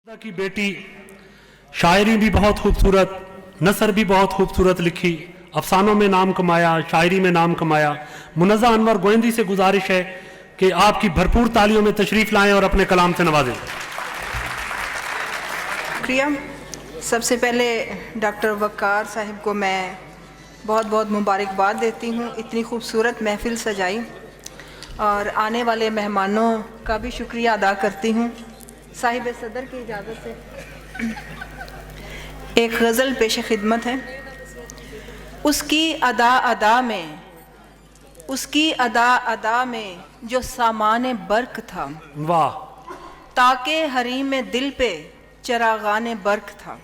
की बेटी शायरी भी बहुत खूबसूरत, नसर भी बहुत खूबसूरत लिखी, अफसानों में नाम कमाया, शायरी में नाम कमाया। मुनज़्ज़ा अनवर गोविंदी से गुजारिश है कि आपकी भरपूर तालियों में तशरीफ़ लाएं और अपने कलाम से नवाजें। शुक्रिया। सबसे पहले डॉक्टर वक़ार साहिब को मैं बहुत बहुत मुबारकबाद देती हूँ, इतनी खूबसूरत महफ़िल सजाई, और आने वाले मेहमानों का भी शुक्रिया अदा करती हूँ। साहिब सदर की इजाज़त से एक गज़ल पेश खिदमत है। उसकी अदा अदा में जो सामाने बर्क था, वाह। ताके हरीम दिल पे चरागाने बर्क था।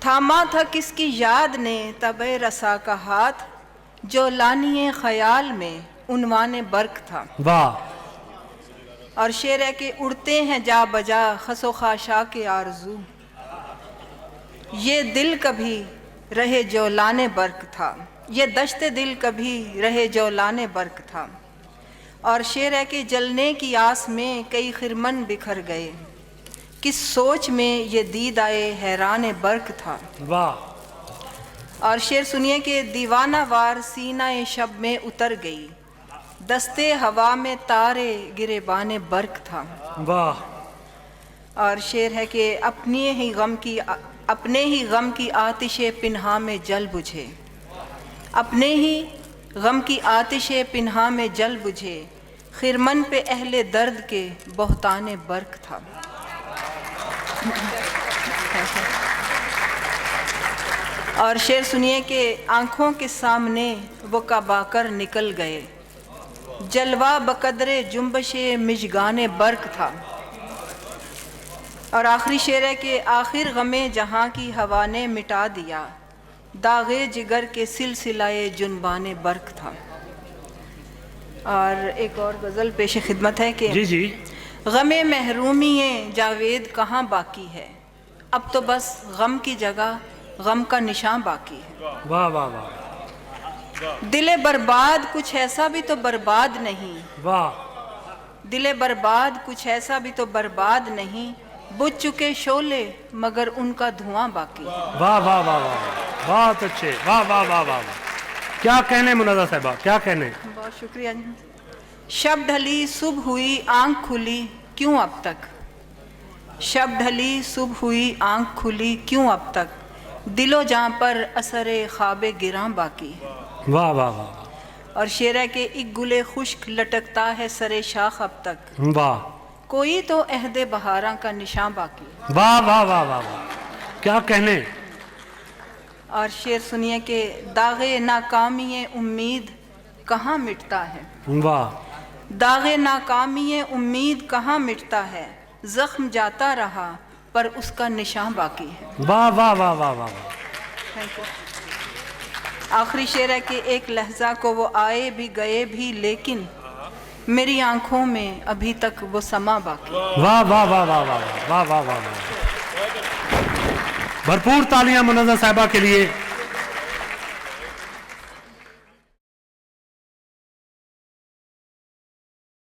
थामा था किसकी याद ने तबे रसा का हाथ, जो लानिए ख्याल में उन्वाने बर्क था। वाह। और शेर है कि उड़ते हैं जा बजा खसो खाशा के आरज़ू, ये दिल कभी रहे जो लाने बर्क था, ये दश्ते दिल कभी रहे जो लाने बर्क था। और शेर है कि जलने की आस में कई खिरमन बिखर गए, किस सोच में ये दीद आए हैरान बर्क था। वाह। और शेर सुनिए कि दीवाना वार सीना शब में उतर गई, दस्ते हवा में तारे गिरेबान बर्क था। वाह। और शेर है कि अपने ही गम की आतिशे पिन्हा में जल बुझे, अपने ही गम की आतिशे पिन्हा में जल बुझे, खिरमन पे अहले दर्द के बहताने बर्क था। और शेर सुनिए कि आँखों के सामने वो कबाकर निकल गए, जलवा बकदरे जुम्बशे मिजगाने बर्क था। और आखिरी शेर है कि आखिर गमे जहाँ की हवा ने मिटा दिया, दागे जिगर के सिलसिलाए जुनबाने बर्क था। और एक और गज़ल पेश खिदमत है कि जी। गमे महरूमी जावेद कहाँ बाकी है, अब तो बस गम की जगह गम का निशान बाकी है। वाह वाह वाह। दिले बर्बाद कुछ ऐसा भी तो बर्बाद नहीं, वाह। दिले बर्बाद कुछ ऐसा भी तो बर्बाद नहीं, बुझ चुके शोले मगर उनका धुआं बाकी। वाह वाह वाह वाह, बहुत अच्छे। वाह वाह वाह वाह वाह, क्या कहने मुनज़्ज़ा साहिबा, क्या कहने। बहुत शुक्रिया। शब ढली सुबह हुई आँख खुली क्यों अब तक, शब ढली सुबह हुई आँख खुली क्यों अब तक, दिलो जाँ पर असरे ख्वाबे गिरां बाकी। वाह वाह वाह। और शेर है कि एक गुले खुश्क लटकता है सरे शाख अब तक, वाह। कोई तो अहदे बहारा का निशान बाकी। वाह वाह वाह वाह वाह, क्या कहने। और शेर सुनिए कि दागे नाकामी उम्मीद कहाँ मिटता है, वाह। दागे नाकामी उम्मीद कहाँ मिटता है, जख्म जाता रहा पर उसका निशान बाकी है। वाह वाह वाह वाह वाह। Thank you. आखिरी शेर है कि एक लहजा को वो आए भी गए भी, लेकिन मेरी आंखों में अभी तक वो समा बाकी। वाह वाह वाह वाह वाह वाह वाह वाह वाह। भरपूर तालियां मुनज़्ज़ा साहिबा के लिए।